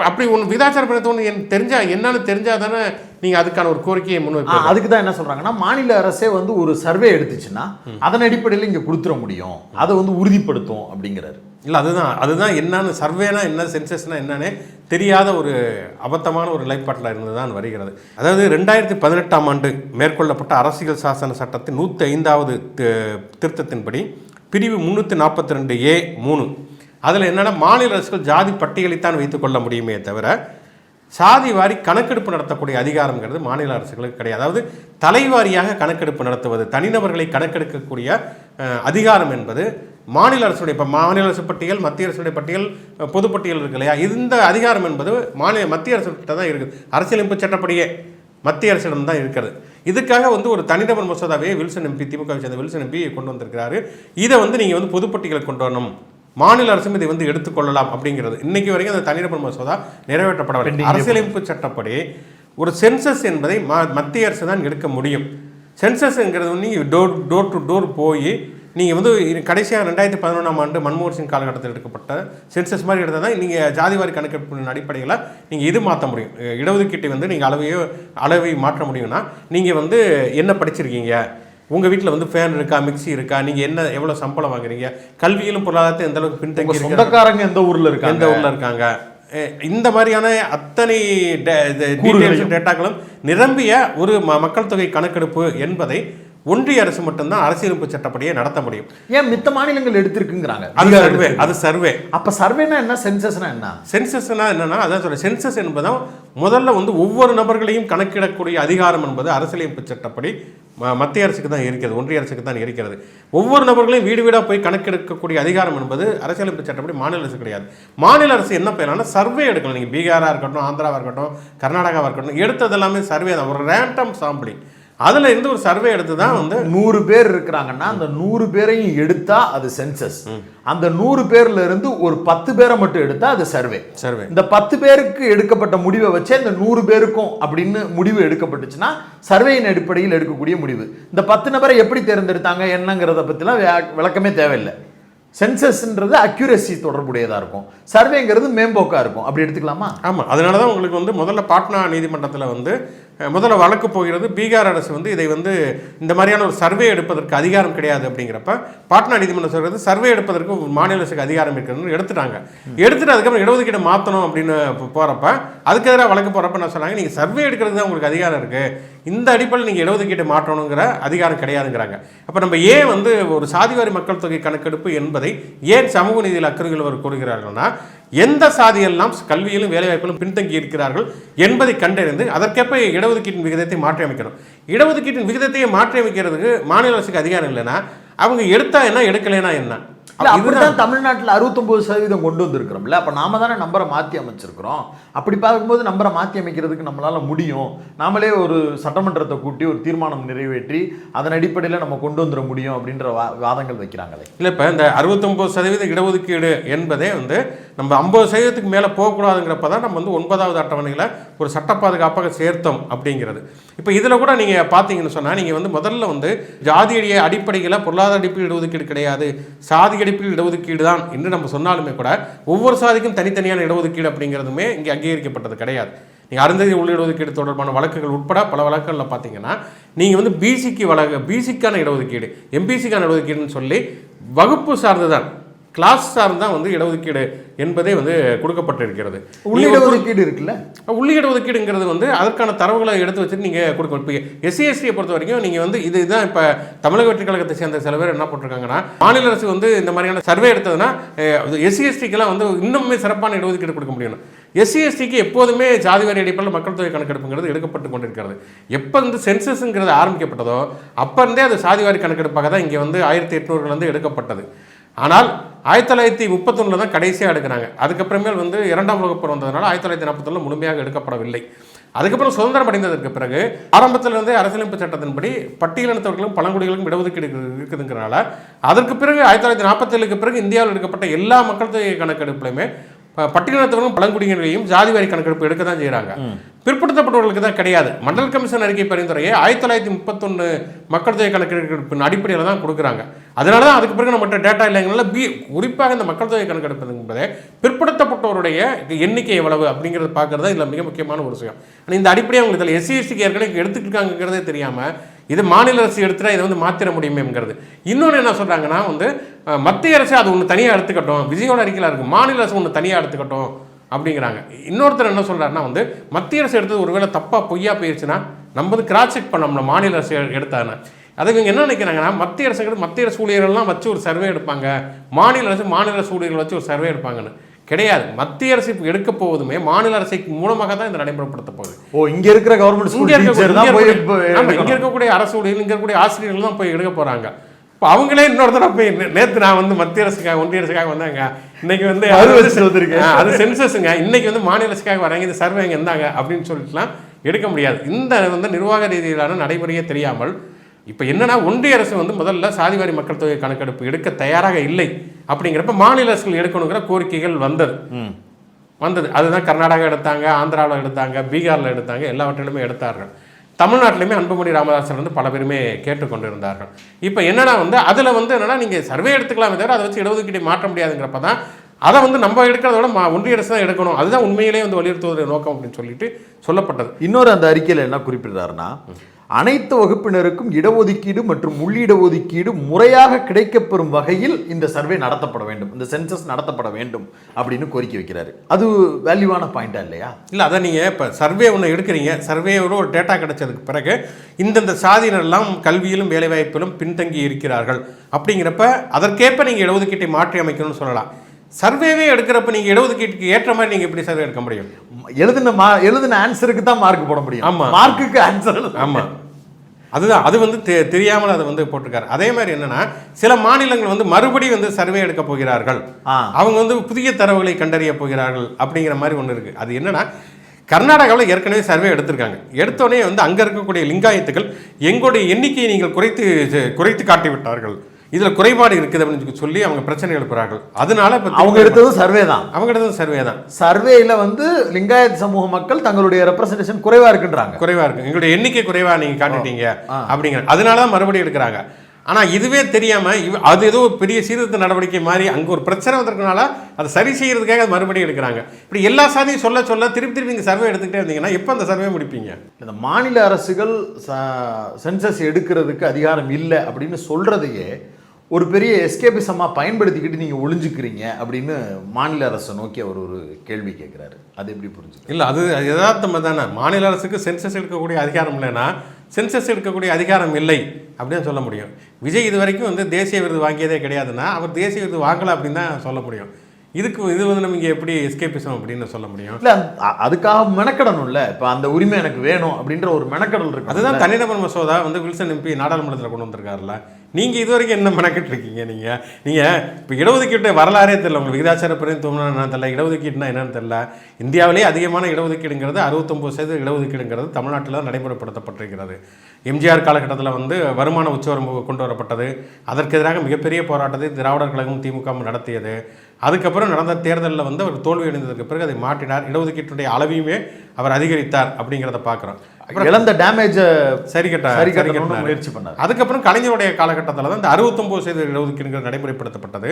அப்படி ஒன்று விகிதாச்சார பிரதிநிதித்துவம் தெரிஞ்சால் என்னன்னு தெரிஞ்சால் தானே நீங்கள் அதுக்கான ஒரு கோரிக்கையை முன்வைப்பீங்க. அதுக்கு தான் என்ன சொல்கிறாங்கன்னா, மாநில அரசே வந்து ஒரு சர்வே எடுத்துச்சுன்னா அதன் அடிப்படையில் இங்கே கொடுத்துட முடியும், அதை வந்து உறுதிப்படுத்தும் அப்படிங்கிறாரு. இல்லை அதுதான் என்னன்னு சர்வேனா என்ன, சென்சஸ்னா என்னன்னே தெரியாத ஒரு அபத்தமான ஒரு நிலைப்பாட்டில் இருந்து தான் வருகிறது. அதாவது 2018ஆம் ஆண்டு மேற்கொள்ளப்பட்ட அரசியல் சாசன சட்டத்தின் 105வது திருத்தத்தின்படி பிரிவு 342A(3) அதில் என்னென்னா மாநில அரசுகள் ஜாதி பட்டியலைத்தான் வைத்துக்கொள்ள முடியுமே தவிர சாதி வாரி கணக்கெடுப்பு நடத்தக்கூடிய அதிகாரங்கிறது மாநில அரசுகளுக்கு கிடையாது. அதாவது தலைவாரியாக கணக்கெடுப்பு நடத்துவது, தனிநபர்களை கணக்கெடுக்கக்கூடிய அதிகாரம் என்பது மாநில அரசுடைய, இப்போ மாநில அரசு பட்டியல், மத்திய அரசுடைய பட்டியல், பொதுப்பட்டியல் இருக்கு இல்லையா, இந்த அதிகாரம் என்பது மத்திய அரசுகிட்ட தான் இருக்குது. அரசியலமைப்பு சட்டப்படியே மத்திய அரசிடம் தான் இருக்கிறது. இதுக்காக வந்து ஒரு தனிநபர் மசோதாவே வில்சன் எம்பி, திமுகவை சேர்ந்த வில்சன் எம்பி கொண்டு வந்திருக்கிறாரு. இதை வந்து நீங்கள் வந்து பொதுப்பட்டியலை கொண்டு வரணும், மாநில அரசும் இதை வந்து எடுத்துக்கொள்ளலாம் அப்படிங்கிறது. இன்னைக்கு வரைக்கும் அந்த தனிநபர் மசோதா நிறைவேற்றப்படவில்லை. அரசியலமைப்பு சட்டப்படி ஒரு சென்சஸ் என்பதை மத்திய அரசு தான் எடுக்க முடியும். சென்சஸ்ங்கிறது வந்து நீங்கள் டோர் டு டோர் போய் நீங்கள் வந்து கடைசியாக 2011ஆம் ஆண்டு மன்மோகன் சிங் காலகட்டத்தில் எடுக்கப்பட்ட சென்சஸ் மாதிரி எடுத்தால் தான் நீங்கள் ஜாதிவாரி கணக்கெடுப்பின் அடிப்படையில் நீங்கள் இது மாற்ற முடியும். இடஒதுக்கீட்டை வந்து நீங்கள் அளவை மாற்ற முடியும்னா நீங்கள் வந்து என்ன படிச்சிருக்கீங்க, உங்கள் வீட்டில் வந்து ஃபேன் இருக்கா, மிக்சி இருக்கா, நீங்கள் என்ன எவ்வளோ சம்பளம் வாங்குறீங்க, கல்வியிலும் பொருளாதாரத்தை எந்த அளவுக்கு பின்தங்கி சொந்தக்காரங்க எந்த ஊரில் இருக்காங்க, இந்த மாதிரியான அத்தனை டேட்டாக்களும் நிரம்பிய ஒரு மக்கள் தொகை கணக்கெடுப்பு என்பதை ஒன்றிய அரசு மட்டும்தான் அரசியலமைப்பு சட்டப்படியை நடத்த முடியும். ஏன் மித்த மாநிலங்கள் எடுத்திருக்குங்கிறாங்க? அது சர்வே. அப்ப சர்வேனா என்ன, சென்சஸ்னா என்ன? சென்சஸ்னா என்னன்னா, அதான் சொல்றேன், சென்சஸ் என்பதும் முதல்ல வந்து ஒவ்வொரு நபர்களையும் கணக்கிடக்கூடிய அதிகாரம் என்பது அரசியலமைப்பு சட்டப்படி மத்திய அரசுக்கு தான் இருக்கிறது, ஒன்றிய அரசுக்கு தான் இருக்கிறது. ஒவ்வொரு நபர்களையும் வீடு வீடாக போய் கணக்கெடுக்கக்கூடிய அதிகாரம் என்பது அரசியலமைப்பு சட்டப்படி மாநில அரசு கிடையாது. மாநில அரசு என்ன பண்ணலாம்னா சர்வே எடுக்கலாம். நீங்கள் பீகாராக இருக்கட்டும், ஆந்திராவாக இருக்கட்டும், கர்நாடகாவாக இருக்கட்டும், எடுத்தது எல்லாமே சர்வே தான், ஒரு ரேண்டம் சாம்பிளிங். அதுல இருந்து ஒரு சர்வே எடுத்து தான் வந்து 100 பேர் இருக்கிறாங்கன்னா அந்த 100 பேரையும் எடுத்தா அது சென்சஸ். அந்த 100 பேர்ல இருந்து ஒரு 10 பேரை மட்டும் எடுத்தா அது சர்வே. இந்த 10 பேருக்கு எடுக்கப்பட்ட முடிவை வச்சு இந்த 100 பேருக்கும் அப்படின்னு முடிவு எடுக்கப்பட்டுச்சுன்னா சர்வேயின் அடிப்படையில் எடுக்கக்கூடிய முடிவு. இந்த 10 நபரை எப்படி தேர்ந்தெடுத்தாங்க என்னங்கிறத பத்திலாம் விளக்கமே தேவையில்லை. சென்சஸ்ன்றது அக்யூரசி தொடர்புடையதாக இருக்கும், சர்வேங்கிறது மேம்போக்காக இருக்கும். அப்படி எடுத்துக்கலாமா? ஆமாம். அதனால தான் உங்களுக்கு வந்து முதல்ல பாட்னா நீதிமன்றத்தில் வந்து முதல்ல வழக்கு போகிறது. பீகார் அரசு வந்து இதை வந்து இந்த மாதிரியான ஒரு சர்வே எடுப்பதற்கு அதிகாரம் கிடையாது அப்படிங்கிறப்ப பாட்னா நீதிமன்றம் சொல்கிறது சர்வே எடுப்பதற்கு மாநில அரசுக்கு அதிகாரம் இருக்குதுன்னு எடுத்துட்டாங்க. எடுத்துட்டு அதுக்கப்புறம் இடஒதுக்கீடு மாற்றணும் அப்படின்னு போகிறப்ப அதுக்கு எதிராக வழக்கு போகிறப்ப என்ன சொன்னாங்க, நீங்கள் சர்வே எடுக்கிறது தான் உங்களுக்கு அதிகாரம் இருக்குது, இந்த அடிப்படையில் நீங்கள் இடஒதுக்கீடு மாற்றணுங்கிற அதிகாரம் கிடையாதுங்கிறாங்க. அப்போ நம்ம ஏன் வந்து ஒரு சாதிவாரி மக்கள் தொகை கணக்கெடுப்பு என்பதை ஏன் சமூக நீதியில் அக்கறைகள் கூறுகிறார்கள்னா, எந்த சாதியெல்லாம் கல்வியிலும் வேலைவாய்ப்பிலும் பின்தங்கி இருக்கிறார்கள் என்பதை கண்டறிந்து அதற்கேற்ப இடஒதுக்கீட்டின் விகிதத்தை மாற்றி அமைக்கணும். இடஒதுக்கீட்டின் விகிதத்தையே மாற்றி அமைக்கிறதுக்கு மாநில அரசுக்கு அதிகாரம் இல்லைன்னா அவங்க எடுத்தா என்ன, எடுக்கலைன்னா என்ன? அப்படிதான் தமிழ்நாட்டில் 69% கொண்டு வந்திருக்கிறோம்ல. அப்ப நாம தானே நம்பரை மாற்றி அமைச்சிருக்கிறோம். அப்படி பார்க்கும்போது நம்பரை மாற்றி அமைக்கிறதுக்கு நம்மளால முடியும். நாமளே ஒரு சட்டமன்றத்தை கூட்டி ஒரு தீர்மானம் நிறைவேற்றி அதன் அடிப்படையில் நம்ம கொண்டு வந்துட முடியும் அப்படின்ற வாதங்கள் வைக்கிறாங்களே. இல்லை, இப்போ இந்த 69% இடஒதுக்கீடு என்பதே வந்து நம்ம 50% மேலே போகக்கூடாதுங்கிறப்ப தான் நம்ம வந்து 9வது அட்டவணையில் ஒரு சட்ட பாதுகாப்பாக சேர்த்தோம் அப்படிங்கிறது. இப்போ இதில் கூட நீங்கள் பார்த்தீங்கன்னு சொன்னால், நீங்கள் வந்து முதல்ல வந்து ஜாதிய அடிப்படையில் பொருளாதார அடிப்படையில் இடஒதுக்கீடு கிடையாது, சாதி அடிப்படையில் இடஒதுக்கீடு தான் என்று நம்ம சொன்னாலுமே கூட ஒவ்வொரு சாதிக்கும் தனித்தனியான இடஒதுக்கீடு அப்படிங்கிறதுமே இங்கே அங்கீகரிக்கப்பட்டது கிடையாது. நீங்கள் அருந்ததி உள்ள இடஒதுக்கீடு தொடர்பான வழக்குகள் உட்பட பல வழக்குகளில் பார்த்தீங்கன்னா நீங்கள் வந்து பிசிக்கான இடஒதுக்கீடு, எம்பிசிக்கான இடஒதுக்கீடுன்னு சொல்லி வகுப்பு சார்ந்து தான், கிளாஸ் சார்ந்து தான் வந்து இடஒதுக்கீடு என்பதே வந்து கொடுக்கப்பட்டிருக்கிறது. உள்ளிடஒதுக்கீடு இருக்குல்ல, உள்ளிடஒதுக்கீடுங்கிறது வந்து அதற்கான தரவுகளை எடுத்து வச்சுட்டு நீங்கள் கொடுக்கணும். இப்போ எஸ்சிஎஸ்டியை பொறுத்த வரைக்கும் நீங்கள் வந்து இதுதான் இப்போ தமிழக வெற்றி கழகத்தை சேர்ந்த சில பேர் என்ன போட்டிருக்காங்கன்னா, மாநில அரசு வந்து இந்த மாதிரியான சர்வே எடுத்ததுன்னா எஸ்சிஎஸ்டிக்கெல்லாம் வந்து இன்னுமே சிறப்பான இடஒதுக்கீடு கொடுக்க முடியும். எஸ்சிஎஸ்டிக்கு எப்போதுமே ஜாதிவாரி அடிப்படையில் மக்கள் தொகை கணக்கெடுப்புங்கிறது எடுக்கப்பட்டு கொண்டிருக்கிறது. எப்போ வந்து சென்சஸ்ங்கிறது ஆரம்பிக்கப்பட்டதோ அப்போ இருந்தே அது சாதிவாரி கணக்கெடுப்பாக தான் இங்கே வந்து 1800 எடுக்கப்பட்டது. ஆனால் 1931 தான் கடைசியாக எடுக்கிறாங்க. அதுக்கப்புறமேல் வந்து 2ஆம் உலகப் போர் வந்ததுனால 1941 முழுமையாக எடுக்கப்படவில்லை. அதுக்கப்புறம் சுதந்திரம் அடைந்ததற்கு பிறகு ஆரம்பத்தில் இருந்தே அரசியலமைப்பு சட்டத்தின்படி பட்டியலினத்தவர்களுக்கும் பழங்குடிகளுக்கும் இடஒதுக்கீடு இருக்குதுங்கிறனால அதற்கு பிறகு 1947க்கு பிறகு இந்தியாவில் எடுக்கப்பட்ட எல்லா மக்கள் தொகை கணக்கெடுப்புலையுமே பட்டியலினத்தவர்களும் பழங்குடியினரையும் ஜாதிவாரி கணக்கெடுப்பு எடுக்க தான் செய்கிறாங்க. பிற்படுத்தப்பட்டவர்களுக்கு தான் கிடையாது. மண்டல் கமிஷன் அறிக்கை பரிந்துரையை 1931 மக்கள் தொகை கணக்கெடுப்பின் அடிப்படையில் தான் கொடுக்குறாங்க. அதனால தான் அதுக்கு பிறகு நம்மகிட்ட டேட்டா இல்லைங்கனால குறிப்பாக இந்த மக்கள் தொகை கணக்கெடுப்பு என்பதே பிற்படுத்தப்பட்டவருடைய எண்ணிக்கை எவ்வளவு அப்படிங்கிறத பார்க்குறது தான் இதில் மிக முக்கியமான ஒரு விஷயம். ஆனால் இந்த அடிப்படையாக அவங்க இதில் எஸ்சிஎஸ்டிக்கு ஏற்கனவே எடுத்துக்கிட்டு இருக்காங்கிறதே தெரியாமல் இது மாநில அரசு எடுத்துட்டா இதை வந்து மாற்றிட முடியுமேங்கிறது. இன்னொன்று என்ன சொல்கிறாங்கன்னா வந்து மத்திய அரசு அது ஒன்று தனியாக எடுத்துக்கட்டும், விஜயோட அறிக்கையில் இருக்குது, மாநில அரசு ஒன்று தனியாக எடுத்துக்கட்டும் அப்படிங்கிறாங்க. இன்னொருத்தர் என்ன சொல்கிறாருன்னா வந்து மத்திய அரசு எடுத்தது ஒருவேளை தப்பாக பொய்யா போயிடுச்சுன்னா நம்ம வந்து கிராஸ் செக் பண்ணோம்னா மாநில அரசு எடுத்தானே. அதுக்கு இவங்க என்ன நினைக்கிறாங்கன்னா மத்திய அரசு ஊழியர்கள்லாம் வச்சு ஒரு சர்வே எடுப்பாங்க, மாநில அரசு ஊழியர்கள் வச்சு ஒரு சர்வே எடுப்பாங்கன்னு கிடையாது. மத்திய அரசு எடுக்க போவதுமே மாநில அரசு மூலமாக தான் இந்த நடைமுறைப்படுத்த போகுது. இங்க இருக்கிற கவர்மெண்ட் இங்க இருக்கக்கூடிய அரசு ஊழியர்கள், இங்க இருக்கக்கூடிய ஆசிரியர்கள் தான் போய் எடுக்க போறாங்க. இப்போ அவங்களே இன்னொரு தடவை போய் நேற்று நான் வந்து மத்திய அரசுக்காக ஒன்றிய அரசுக்காக வந்தாங்க, இன்னைக்கு வந்து அது சென்சஸுங்க, இன்னைக்கு வந்து மாநில அரசுக்காக வராங்க, இந்த சர்வே இங்கே இருந்தாங்க அப்படின்னு சொல்லிட்டுலாம் எடுக்க முடியாது. இந்த வந்து நிர்வாக ரீதியிலான நடைமுறையே தெரியாமல் இப்போ என்னன்னா ஒன்றிய அரசு வந்து முதல்ல சாதிவாரி மக்கள் தொகை கணக்கெடுப்பு எடுக்க தயாராக இல்லை அப்படிங்கிறப்ப மாநில அரசுகள் எடுக்கணுங்கிற கோரிக்கைகள் வந்தது. அதுதான் கர்நாடகா எடுத்தாங்க, ஆந்திராவில் எடுத்தாங்க, பீகாரில் எடுத்தாங்க, எல்லாவற்றிலுமே எடுத்தார்கள். தமிழ்நாட்டிலுமே அன்புமணி ராமதாசர் வந்து பல பேருமே கேட்டுக்கொண்டு இருந்தார்கள். இப்போ என்னன்னா வந்து அதில் வந்து என்னன்னா நீங்கள் சர்வே எடுத்துக்கலாமே தவிர அதை வச்சு இடஒதுக்கீடு மாற்ற முடியாதுங்கிறப்ப தான் அதை வந்து நம்ம எடுக்கிறதோட ஒன்றிய அரசு தான் எடுக்கணும், அதுதான் உண்மையிலேயே வந்து வலியுறுத்துவதற்கு நோக்கம் அப்படின்னு சொல்லிட்டு சொல்லப்பட்டது. இன்னொரு அந்த அறிக்கையில் என்ன குறிப்பிடுறாருன்னா அனைத்து வகுப்பினருக்கும் இடஒதுக்கீடு மற்றும் உள்ளிட ஒதுக்கீடு முறையாக கிடைக்கப்பெறும் வகையில் இந்த சர்வே நடத்தப்பட வேண்டும், இந்த சென்சஸ் நடத்தப்பட வேண்டும் அப்படின்னு கோரிக்கை வைக்கிறாரு. அது வேல்யூவான பாயிண்டா இல்லையா? இல்லை, அதை நீங்கள் இப்போ சர்வே ஒன்று எடுக்கிறீங்க, சர்வேயோட ஒரு டேட்டா கிடைச்சதுக்கு பிறகு இந்தந்த சாதியினரெல்லாம் கல்வியிலும் வேலைவாய்ப்பிலும் பின்தங்கி இருக்கிறார்கள் அப்படிங்கிறப்ப அதற்கேற்ப நீங்கள் இடஒதுக்கீட்டை மாற்றி அமைக்கணும்னு சொல்லலாம். சர்வேவே எடுக்கிறப்ப நீங்கள் இடஒதுக்கீட்டுக்கு ஏற்ற மாதிரி நீங்கள் எப்படி சர்வே எடுக்க முடியும்? எழுதின ஆன்சருக்கு தான் மார்க் போட முடியும். ஆமாம், மார்க்குக்கு ஆன்சர். ஆமாம், அதுதான். அது வந்து தெரியாமல் அதை வந்து போட்டிருக்காரு. அதே மாதிரி என்னன்னா, சில மாநிலங்கள் வந்து மறுபடியும் வந்து சர்வே எடுக்க போகிறார்கள், அவங்க வந்து புதிய தரவுகளை கண்டறிய போகிறார்கள் அப்படிங்கிற மாதிரி ஒன்று இருக்கு. அது என்னன்னா, கர்நாடகாவில் ஏற்கனவே சர்வே எடுத்திருக்காங்க. எடுத்தோடனே வந்து அங்கே இருக்கக்கூடிய லிங்காயத்துகள் எங்களுடைய எண்ணிக்கையை நீங்கள் குறைத்து காட்டிவிட்டார்கள், இதில் குறைபாடு இருக்குது அப்படின்னு சொல்லி அவங்க பிரச்சனை எழுப்புறார்கள். அதனால அவங்க எடுத்ததும் சர்வே தான். அவங்க எடுத்ததும் சர்வே தான். சர்வேல வந்து லிங்காயத் சமூக மக்கள் தங்களுடைய ரெப்ரசன்டேஷன் குறைவா இருக்குன்றாங்க. குறைவா இருக்கு, எங்களுடைய எண்ணிக்கை குறைவா நீங்க காட்டிட்டீங்க அப்படிங்கிற, அதனால தான் மறுபடியும் எடுக்கிறாங்க. ஆனால் இதுவே தெரியாமல் அது ஏதோ பெரிய சீர்திருத்த நடவடிக்கை மாதிரி அங்கே ஒரு பிரச்சனை வந்திருக்கனால அதை சரி செய்யறதுக்காக அது மறுபடியும் எடுக்கிறாங்க. இப்படி எல்லா சாதியும் சொல்ல திருப்பி நீங்கள் சர்வே எடுத்துக்கிட்டே இருந்தீங்கன்னா எப்போ அந்த சர்வே முடிப்பீங்க? இந்த மாநில அரசுகள் சென்சஸ் எடுக்கிறதுக்கு அதிகாரம் இல்லை அப்படின்னு சொல்றதையே ஒரு பெரிய எஸ்கேபிசமாக பயன்படுத்திக்கிட்டு நீங்கள் ஒளிஞ்சுக்கிறீங்க அப்படின்னு மாநில அரசை நோக்கி அவர் ஒரு கேள்வி கேட்குறாரு. அது எப்படி புரிஞ்சுக்க? இல்லை, அது யதார்த்தமாக தானே. மாநில அரசுக்கு சென்சஸ் எடுக்கக்கூடிய அதிகாரம் இல்லைன்னா சென்சஸ் எடுக்கக்கூடிய அதிகாரம் இல்லை அப்படின்னு சொல்ல முடியும். விஜய் இது வரைக்கும் வந்து தேசிய விருது வாங்கியதே கிடையாதுன்னா அவர் தேசிய விருது வாங்கலை அப்படின்னு தான் சொல்ல முடியும். இது வந்து நம்ம இங்கே எப்படி எஸ்கேபிசம் அப்படின்னு சொல்ல முடியும்? இல்லை, அதுக்காக மெனக்கடணும்ல. இப்போ அந்த உரிமை எனக்கு வேணும் அப்படின்ற ஒரு மெனக்கடல் இருக்கு. அதுதான் தனிநபர் மசோதா வந்து வில்சன் எம்பி நாடாளுமன்றத்தில் கொண்டு வந்திருக்காருல்ல. நீங்கள் இது வரைக்கும் என்ன மெனக்கிட்டு இருக்கீங்க? நீங்கள் இப்போ இடஒதுக்கீட்டு வரலாறே தெரியல உங்களுக்கு. விகிதாச்சார பிரதிநிதித்துவம்னா என்னன்னு தெரியல, இடஒதுக்கீடுனா என்னன்னு தெரியல. இந்தியாவிலே அதிகமான இடஒதுக்கீடுங்கிறது 69% இடஒதுக்கீடுங்கிறது தமிழ்நாட்டில் தான் நடைமுறைப்படுத்தப்பட்டிருக்கிறது. எம்ஜிஆர் காலகட்டத்தில் வந்து வருமான உச்சவரம்பு கொண்டு வரப்பட்டது. அதற்கு எதிராக மிகப்பெரிய போராட்டத்தை திராவிடர் கழகம் திமுக நடத்தியது. அதுக்கப்புறம் நடந்த தேர்தலில் வந்து அவர் தோல்வி அடைந்ததற்கு பிறகு அதை மாற்றினார். இடஒதுக்கீட்டுடைய அளவையுமே அவர் அதிகரித்தார் அப்படிங்கிறத பார்க்குறோம். இழந்த டேமேஜை சரி கட்ட முயற்சி பண்ணார். அதுக்கப்புறம் கலைஞருடைய காலகட்டத்தில் தான் இந்த 69% இடஒதுக்கீடுங்கிறது நடைமுறைப்படுத்தப்பட்டது.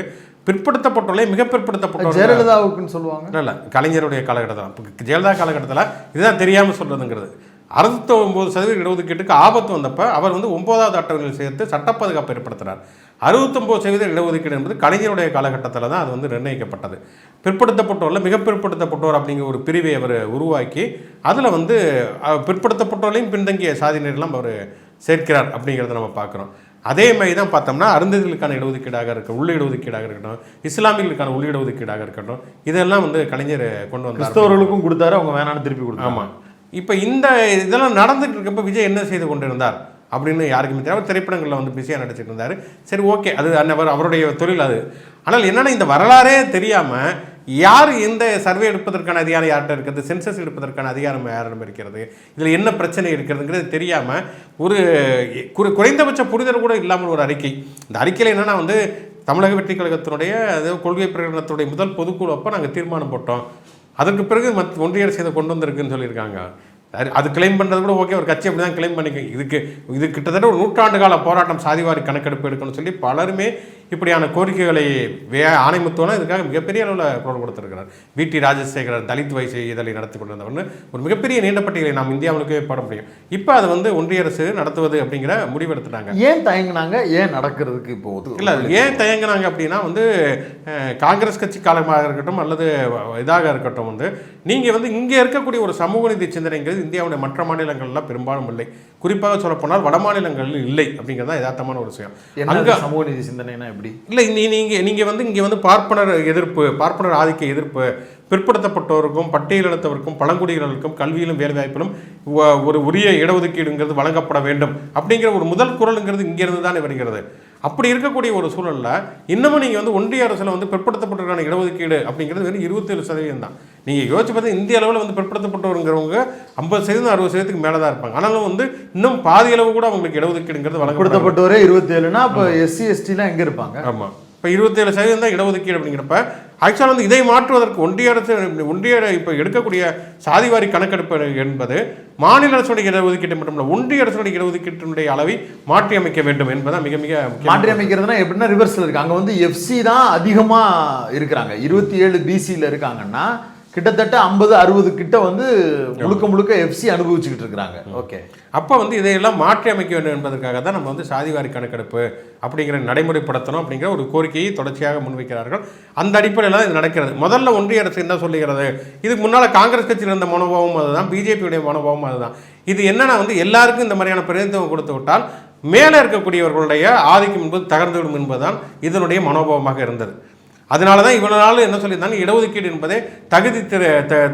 பிற்படுத்தப்பட்டோர்களே மிக பிற்படுத்தப்பட்ட ஜெயலலிதாவுக்குன்னு சொல்லுவாங்க. இல்லை, கலைஞருடைய காலகட்டத்தில், ஜெயலலிதா காலகட்டத்தில் இதுதான் தெரியாமல் சொல்றதுங்கிறது. 69% இடஒதுக்கீட்டுக்கு ஆபத்து வந்தப்போ அவர் வந்து 9வது அட்டவணையில் சேர்த்து சட்ட பாதுகாப்பு ஏற்படுத்தினார். 69% இடஒதுக்கீடு என்பது கலைஞருடைய காலகட்டத்தில் தான் அது வந்து நிர்ணயிக்கப்பட்டது. பிற்படுத்தப்பட்டோரில் மிக பிற்படுத்தப்பட்டோர் அப்படிங்கிற ஒரு பிரிவை அவர் உருவாக்கி அதில் வந்து பிற்படுத்தப்பட்டோரையும் பின்தங்கிய சாதியினரெல்லாம் அவர் சேர்க்கிறார் அப்படிங்கிறத நம்ம பார்க்குறோம். அதே மாதிரி தான் பார்த்தோம்னா அருந்ததிகளுக்கான இடஒதுக்கீடாக இருக்கட்டும், உள்ள இடஒதுக்கீடாக இருக்கட்டும், இஸ்லாமியர்களுக்கான உள்ள இடஒதுக்கீடாக இருக்கட்டும், இதெல்லாம் வந்து கலைஞர் கொண்டு வந்தார். கிறிஸ்தவர்களுக்கும் கொடுத்தாரு, அவங்க வேணான்னு திருப்பி கொடுத்தாரு. ஆமாம். இப்போ இதெல்லாம் நடந்துட்டு இருக்கப்போ விஜய் என்ன செய்து கொண்டிருந்தார் அப்படின்னு யாருக்குமே தெரியும். அவர் திரைப்படங்களில் வந்து பிஸியாக நடிச்சிட்டு இருந்தார். சரி, ஓகே, அது அவருடைய தொழில் அது. ஆனால் என்னென்னா, இந்த வரலாறே தெரியாமல் யார் எந்த சர்வே எடுப்பதற்கான அதிகாரம் யார்கிட்ட இருக்கிறது, சென்சஸ் எடுப்பதற்கான அதிகாரம் யாரிடம் இருக்கிறது, இதில் என்ன பிரச்சனை இருக்கிறதுங்கிறது தெரியாமல் ஒரு குறைந்தபட்ச புரிதல் கூட இல்லாமல் ஒரு அறிக்கை. இந்த அறிக்கையில் என்னென்னா வந்து தமிழக வெற்றி கழகத்தினுடைய கொள்கை பிரகடனத்துடைய முதல் பொதுக்குழு அப்போ நாங்கள் தீர்மானம் போட்டோம், அதற்கு பிறகு ஒன்றிய அரசு இதை கொண்டு வந்திருக்குன்னு சொல்லியிருக்காங்க. அது கிளைம் பண்ணுறது கூட ஓகே, ஒரு கட்சி அப்படி தான் கிளைம் பண்ணிக்க. இது கிட்டத்தட்ட ஒரு 100 ஆண்டு கால போராட்டம், சாதிவாரி கணக்கெடுப்பு எடுக்கணும்னு சொல்லி பலருமே இப்படியான கோரிக்கைகளை ஆணைமுத்துவனா இதுக்காக மிகப்பெரிய அளவில் குரல் கொடுத்துருக்கிறார். வி.டி. ராஜசேகரர் தலித் வயசு இதழை நடத்தி கொண்டிருந்தவர்னு ஒரு மிகப்பெரிய நீண்ட பட்டியலை நாம் இந்தியாவுக்கே போட முடியும். இப்போ அது வந்து ஒன்றிய அரசு நடத்துவது அப்படிங்கிற முடிவெடுத்துட்டாங்க. ஏன் தயங்கினாங்க? ஏன் நடக்கிறதுக்கு போகுது இல்லை, ஏன் தயங்கினாங்க அப்படின்னா வந்து காங்கிரஸ் கட்சி காலமாக இருக்கட்டும் அல்லது இதாக இருக்கட்டும், வந்து நீங்கள் வந்து இங்கே இருக்கக்கூடிய ஒரு சமூக நீதி சிந்தனைங்கிறது இந்தியாவுடைய மற்ற மாநிலங்கள்லாம் பெரும்பாலும் இல்லை. குறிப்பாக சொல்லப்போனால் வட மாநிலங்களில் இல்லை அப்படிங்கிறது தான் யதார்த்தமான ஒரு விஷயம். அங்கே சமூக நீதி சிந்தனைனா எப்படி இல்லை, நீங்கள் வந்து இங்கே வந்து பார்ப்பனர் எதிர்ப்பு, பார்ப்பனர் ஆதிக்க எதிர்ப்பு, பிற்படுத்தப்பட்டோருக்கும் பட்டியலினத்தவருக்கும் பழங்குடியினருக்கும் கல்வியிலும் வேலைவாய்ப்பிலும் ஒரு உரிய இடஒதுக்கீடுங்கிறது வழங்கப்பட வேண்டும் அப்படிங்கிற ஒரு முதல் குரலுங்கிறது இங்கேருந்து தானே வருகிறது. அப்படி இருக்கக்கூடிய ஒரு சூழலில் இன்னமும் நீங்கள் வந்து ஒன்றிய அரசில் வந்து பிற்படுத்தப்பட்டவருக்கான இடஒதுக்கீடு அப்படிங்கிறது வெறும் 27% தான். நீங்கள் யோசிச்சு பார்த்தா இந்திய அளவில் வந்து பிற்படுத்தப்பட்டவருங்கிறவங்க 50% 60%க்கு மேலே தான் இருப்பாங்க. ஆனாலும் வந்து இன்னும் பாதி அளவு கூட அவங்களுக்கு இடஒதுக்கீடுங்கிறது வழங்கப்பட்டவரே 27னா அப்போ SC STலாம் எங்கே இருப்பாங்க? ஆமாம், இப்போ 27% தான் இடஒதுக்கீடு அப்படிங்கிறப்ப ஆக்சுவலாக வந்து இதை மாற்றுவதற்கு ஒன்றிய இப்போ எடுக்கக்கூடிய சாதிவாரி கணக்கெடுப்பு என்பது மாநில அரசுடைய இடஒதுக்கீட்டை மட்டுமல்ல ஒன்றிய அரசுடைய இடஒதுக்கீட்டினுடைய அளவை மாற்றி அமைக்க வேண்டும் என்பதான் மிக மிக மாற்றி அமைக்கிறதுனா எப்படின்னா ரிவர்ஸில் இருக்குது. அங்கே வந்து FC தான் அதிகமாக இருக்கிறாங்க. 27 BCயில் இருக்காங்கன்னா கிட்டத்தட்ட 50-60 கிட்ட வந்து முழுக்க முழுக்க எஃப்சி அனுபவிச்சுக்கிட்டு இருக்கிறாங்க. ஓகே, அப்போ வந்து இதையெல்லாம் மாற்றி அமைக்க வேண்டும் என்பதற்காக தான் நம்ம வந்து சாதிவாரி கணக்கெடுப்பு அப்படிங்கிற நடைமுறைப்படுத்தணும் அப்படிங்கிற ஒரு கோரிக்கையை தொடர்ச்சியாக முன்வைக்கிறார்கள். அந்த அடிப்படையில் தான் இது நடக்கிறது. முதல்ல ஒன்றிய அரசு என்ன சொல்லுகிறது, இதுக்கு முன்னால் காங்கிரஸ் கட்சியில் இருந்த மனோபாவம் அதுதான், பிஜேபியுடைய மனோபாவம் அதுதான். இது என்னன்னா வந்து எல்லாருக்கும் இந்த மாதிரியான பிரதிநிதித்துவம் கொடுத்து விட்டால் மேலே இருக்கக்கூடியவர்களுடைய ஆதிக்கம் என்பது தகர்ந்துவிடும் என்பதுதான் இதனுடைய மனோபாவமாக இருந்தது. அதனால தான் இவ்வளோ நாள் என்ன சொல்லியிருந்தாங்க, இடஒதுக்கீடு என்பதே தகுதி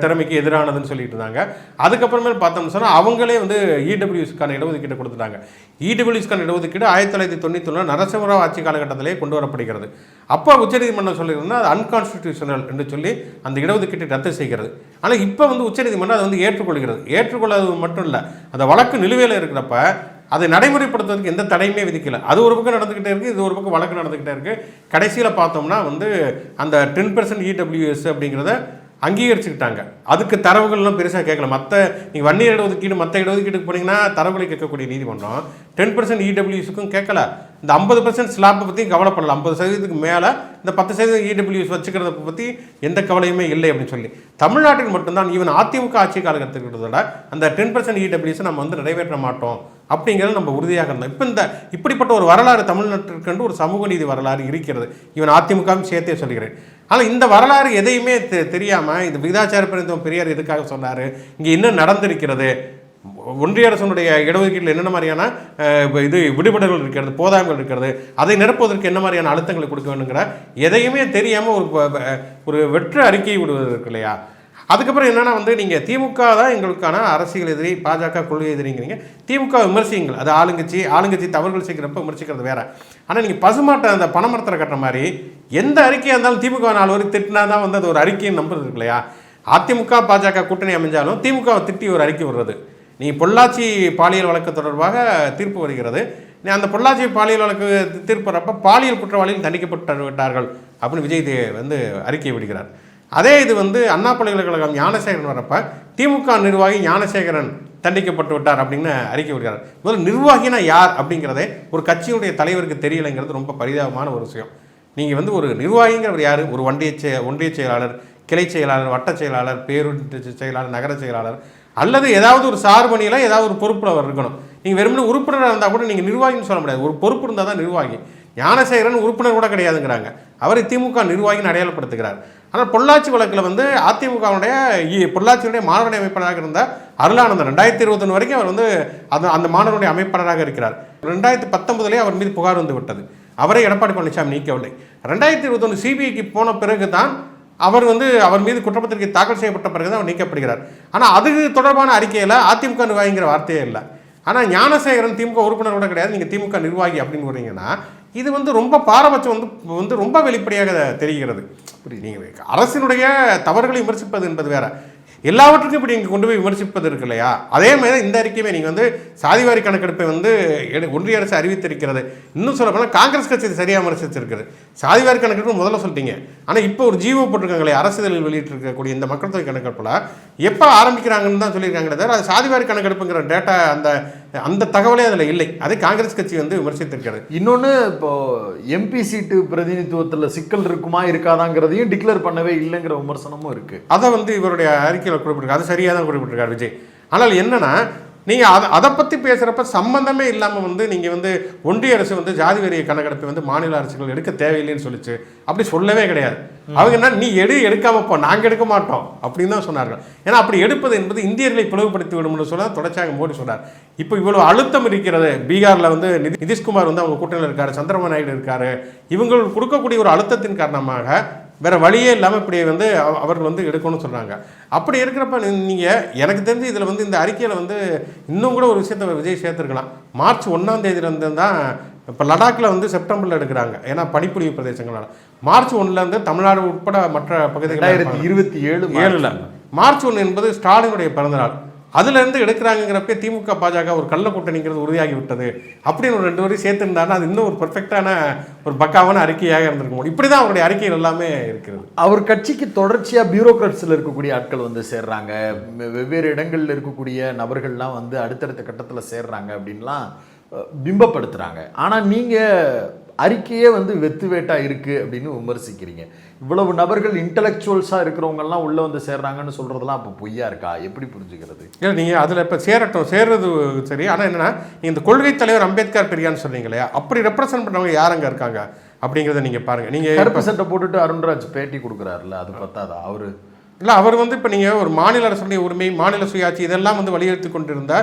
திறமைக்கு எதிரானதுன்னு சொல்லிட்டு இருந்தாங்க. அதுக்கப்புறமேல் பார்த்தோம்னு சொன்னால் அவங்களே வந்து இடபிள்யூஎஸ்க்கான இடஒதுக்கீடு கொடுத்துட்டாங்க. இடபிள்யூஎஸ்க்கான இடஒதுக்கீடு 1991 நரசிம்மராவ் ஆட்சி காலகட்டத்திலே கொண்டு வரப்படுகிறது. அப்போ உச்சநீதிமன்றம் சொல்லியிருந்தால் அது அன்கான்ஸ்டிடியூஷனல் என்று சொல்லி அந்த இடஒதுக்கீட்டை ரத்து செய்கிறது. ஆனால் இப்போ வந்து உச்சநீதிமன்றம் அதை வந்து ஏற்றுக்கொள்கிறது. ஏற்றுக்கொள்வது மட்டும் இல்லை, அந்த வழக்கு நிலுவையில் இருக்கிறப்ப அதை நடைமுறைப்படுத்துவதற்கு எந்த தடையுமே விதிக்கல. அது ஒரு பக்கம் நடந்துக்கிட்டே இருக்குது, இது ஒரு பக்கம் வழக்கு நடந்துக்கிட்டே இருக்குது. கடைசியில் பார்த்தோம்னா வந்து அந்த 10% இடபிள்யூஎஸ் அப்படிங்கிறத அங்கீகரிச்சுக்கிட்டாங்க. அதுக்கு தரவுகள்லாம் பெருசாக கேட்கல. மற்ற நீங்கள் வன்னியர் இடஒதுக்கீடு மற்ற இடஒதுக்கீடுக்கு போனீங்கன்னா தரவுகளை கேட்கக்கூடிய நீதிமன்றம் 10% இடபிள்யூஎஸுக்கும் கேட்கல. இந்த 50% ஸ்லாப்பை பற்றியும் கவலைப்படல. 50% மேலே இந்த 10% இடபிள்யூஎஸ் வச்சுக்கிறத பற்றி எந்த கவலையுமே இல்லை அப்படின்னு சொல்லி தமிழ்நாட்டில் மட்டும்தான் ஈவன் அதிமுக ஆட்சி காலகட்டத்திற்கிறத அந்த 10% இடபிள்யூஎஸ் நம்ம வந்து நிறைவேற்ற மாட்டோம் அப்படிங்கிறது நம்ம உறுதியாக இருந்தோம். இப்போ இந்த இப்படிப்பட்ட ஒரு வரலாறு தமிழ்நாட்டிற்கென்று ஒரு சமூக நீதி வரலாறு இருக்கிறது. இவன் அதிமுகவும் சேர்த்தே சொல்கிறேன். ஆனால் இந்த வரலாறு எதையுமே தெரியாமல் இந்த விகிதாச்சார பிரதிநிதித்துவம் பெரியார் எதுக்காக சொன்னார், இங்கே என்ன நடந்திருக்கிறது, ஒன்றிய அரசனுடைய இடஒதுக்கீட்டில் என்னென்ன மாதிரியான இது விடுபடல்கள் இருக்கிறது, போதாமைகள் இருக்கிறது, அதை நிரப்புவதற்கு என்ன மாதிரியான அழுத்தங்களை கொடுக்க வேண்டுங்கிற எதையுமே தெரியாமல் ஒரு வெற்று அறிக்கையை விடுவது இருக்கு இல்லையா. அதுக்கப்புறம் என்னென்னா வந்து நீங்கள் திமுக தான் எங்களுக்கான அரசியல் எதிரி, பாஜக கொள்கை எதிரிங்கிறீங்க. திமுக விமர்சிங்கள், அது ஆளுங்கட்சி தவறுகள் செய்கிறப்ப விமர்சிக்கிறது வேற. ஆனால் நீங்கள் பசுமாட்டை அந்த பணமரத்தில் கட்டுற மாதிரி எந்த அறிக்கையாக இருந்தாலும் திமுக 4 வரை திட்டினா தான் வந்து அது ஒரு அறிக்கையை நம்புறது இருக்கு இல்லையா. அதிமுக பாஜக கூட்டணி அமைஞ்சாலும் திமுகவை திட்டி ஒரு அறிக்கை வருது. நீங்கள் பொள்ளாச்சி பாலியல் வழக்கு தொடர்பாக தீர்ப்பு வருகிறது. அந்த பொள்ளாச்சி பாலியல் வழக்கு தீர்ப்பு வரப்போ பாலியல் குற்றவாளிகள் தண்டிக்கப்பட்டு விட்டார்கள் அப்படின்னு விஜய் வந்து அறிக்கை விடுகிறார். அதே இது வந்து அண்ணா பல்கலைக்கழகம் ஞானசேகரன் வரப்ப திமுக நிர்வாகி ஞானசேகரன் தண்டிக்கப்பட்டு விட்டார் அப்படின்னு அறிக்கை விடுகிறார். முதல்ல நிர்வாகினா யார் அப்படிங்கிறதே ஒரு கட்சியுடைய தலைவருக்கு தெரியலைங்கிறது ரொம்ப பரிதாபமான ஒரு விஷயம். நீங்கள் வந்து ஒரு நிர்வாகிங்கிறவர் யார், ஒரு ஒன்றிய செயலாளர், கிளை செயலாளர், வட்ட செயலாளர், பேரூராட்சி செயலாளர், நகர செயலாளர், அல்லது ஏதாவது ஒரு சார்பணியில் ஏதாவது ஒரு பொறுப்பில் அவர் இருக்கணும். நீங்கள் வெறுமனே உறுப்பினராக இருந்தால் கூட நீங்கள் நிர்வாகின்னு சொல்ல முடியாது. ஒரு பொறுப்பு இருந்தால் தான் நிர்வாகி. ஞானசேகரன் உறுப்பினர் கூட கிடையாதுங்கிறாங்க. அவரை திமுக நிர்வாகின்னு அடையாளப்படுத்துகிறார். ஆனால் பொள்ளாச்சி வழக்கில் வந்து அதிமுகவுடைய பொள்ளாச்சியுடைய மாணவனுடைய அமைப்பாளராக இருந்த அருளானந்தன் 2021 வரைக்கும் அவர் வந்து அந்த மாணவனுடைய அமைப்பாளராக இருக்கிறார். 2019 அவர் மீது புகார் வந்து விட்டது. அவரை எடப்பாடி பழனிசாமி நீக்கவில்லை. 2021 சிபிஐக்கு போன பிறகு தான் அவர் மீது குற்றப்பத்திரிகை தாக்கல் செய்யப்பட்ட பிறகு தான் அவர் நீக்கப்படுகிறார். ஆனால் அது தொடர்பான அறிக்கையில் அதிமுக நிர்வாகிங்கிற வார்த்தையே இல்லை. ஆனால் ஞானசேகரன் திமுக உறுப்பினர் கூட கிடையாது, நீங்கள் திமுக நிர்வாகி அப்படின்னு வரீங்கன்னா இது ரொம்ப பாரபட்சம் ரொம்ப வெளிப்படையாக தெரிகிறது. நீங்கள் அரசினுடைய தவறுகளை விமர்சிப்பது என்பது வேற, எல்லாவற்றுக்கும் இப்படி நீங்கள் கொண்டு போய் விமர்சிப்பது இருக்கு இல்லையா. அதே மாதிரி இந்த அறிக்கையுமே நீங்கள் சாதிவாரி கணக்கெடுப்பை ஒன்றிய அரசு அறிவித்திருக்கிறது. இன்னும் சொல்ல போனால் காங்கிரஸ் கட்சி சரியாக விமர்சிச்சிருக்குது. சாதிவாரி கணக்கெடுப்பு முதல்ல சொல்லிட்டீங்க, ஆனால் இப்போ ஒரு ஜீவோ போட்டிருக்காங்களே அரசியலில் வெளியிட்டிருக்கக்கூடிய இந்த மக்கள் தொகை கணக்கெடுப்பில் எப்போ ஆரம்பிக்கிறாங்கன்னு தான் சொல்லியிருக்காங்களே தவிர அது சாதிவாரி கணக்கெடுப்புங்கிற டேட்டா அந்த தகவலே அதில் இல்லை. அதை காங்கிரஸ் கட்சி விமர்சித்திருக்கிறது. இன்னொன்று, இப்போ எம்பி சீட்டு பிரதிநிதித்துவத்தில் சிக்கல் இருக்குமா இருக்காதாங்கிறதையும் டிக்ளேர் பண்ணவே இல்லைங்கிற விமர்சனமும் இருக்கு. அதை இவருடைய அறிக்கையில் குறிப்பிட்டிருக்காரு. அது சரியாக தான் குறிப்பிட்டிருக்காரு விஜய். ஆனால் என்னன்னா நீங்கள் அதை பற்றி பேசுகிறப்ப சம்பந்தமே இல்லாமல் நீங்கள் ஒன்றிய அரசு ஜாதி வரி கணக்கெடுப்பை மாநில அரசுகள் எடுக்க தேவையில்லைன்னு சொல்லிச்சு. அப்படி சொல்லவே கிடையாது. அவங்க என்ன, நீ எடுக்காமல் போ, நாங்கள் எடுக்க மாட்டோம் அப்படின்னு தான் சொன்னார்கள். ஏன்னா அப்படி எடுப்பது என்பது இந்தியர்களை பிளவுபடுத்தி விடும்னு சொன்னால் தொடர்ச்சியாக மோடி சொன்னார். இப்போ இவ்வளோ அழுத்தம் இருக்கிறது. பீகாரில் நிதிஷ்குமார் அவங்க கூட்டணியில் இருக்கார், சந்திரபாபு நாயுடு இருக்கார். இவங்க கொடுக்கக்கூடிய ஒரு அழுத்தத்தின் காரணமாக வேறு வழியே இல்லாமல் இப்படி அவர்கள் எடுக்கணும்னு சொல்கிறாங்க. அப்படி இருக்கிறப்ப நீங்கள் எனக்கு தெரிஞ்சு இதில் இந்த அறிக்கையில் இன்னும் கூட ஒரு விஷயத்தை விஜய் சேர்த்துருக்கலாம். மார்ச் 1ஆம் தேதியிலேருந்து தான் இப்போ லடாக்கில் செப்டம்பரில் எடுக்கிறாங்க. ஏன்னா பனிப்பொழிவு பிரதேசங்களால் மார்ச் 1லேருந்து தமிழ்நாடு உட்பட மற்ற பகுதிகள் 2027 மார்ச் 1 என்பது ஸ்டாலினுடைய பிறந்தநாள். அதுலேருந்து எடுக்கிறாங்கிறப்ப திமுக பாஜக ஒரு கள்ள கூட்டணிங்கிறது உறுதியாகி விட்டது அப்படின்னு ஒரு 2 வரையும் சேர்த்துருந்தாருன்னா அது இன்னும் ஒரு பெர்ஃபெக்டான ஒரு பக்காவான அறிக்கையாக இருந்திருக்க முடியும். இப்படி தான் அவருடைய அறிக்கைகள் எல்லாமே இருக்கிறது. அவர் கட்சிக்கு தொடர்ச்சியாக பியூரோக்ராட்ஸில் இருக்கக்கூடிய ஆட்கள் சேர்றாங்க, வெவ்வேறு இடங்களில் இருக்கக்கூடிய நபர்கள்லாம் அடுத்தடுத்த கட்டத்தில் சேர்றாங்க அப்படின்லாம் பிம்பப்படுத்துகிறாங்க. ஆனால் நீங்கள் அறிக்கையே வந்து வெத்து வேட்டா இருக்கு அப்படின்னு விமர்சிக்கிறீங்க. இவ்வளவு நபர்கள் இன்டலெக்சுவல்ஸா இருக்கிறவங்கலாம் உள்ள வந்து சேர்றாங்கன்னு சொல்றதெல்லாம் அப்போ பொய்யா இருக்கா? எப்படி புரிஞ்சுக்கிறது? இல்லை நீங்கள் அதில் இப்போ சேர்றது சரி. ஆனால் என்னன்னா நீங்கள் இந்த கொள்கை தலைவர் அம்பேத்கர் பெரியான்னு சொன்னீங்க இல்லையா, அப்படி ரெப்ரசன்ட் பண்ணவங்க யார் அங்கே இருக்காங்க அப்படிங்கிறத நீங்கள் பாருங்கள். நீங்கள் கருப்பு சட்டை போட்டுட்டு அருண்ராஜ் பேட்டி கொடுக்குறாருல்ல, அது பத்தாதா? அவரு இல்லை, அவர் வந்து இப்போ நீங்கள் ஒரு மாநில அரசுடைய உரிமை, மாநில சுயாட்சி இதெல்லாம் வந்து வலியுறுத்தி கொண்டிருந்த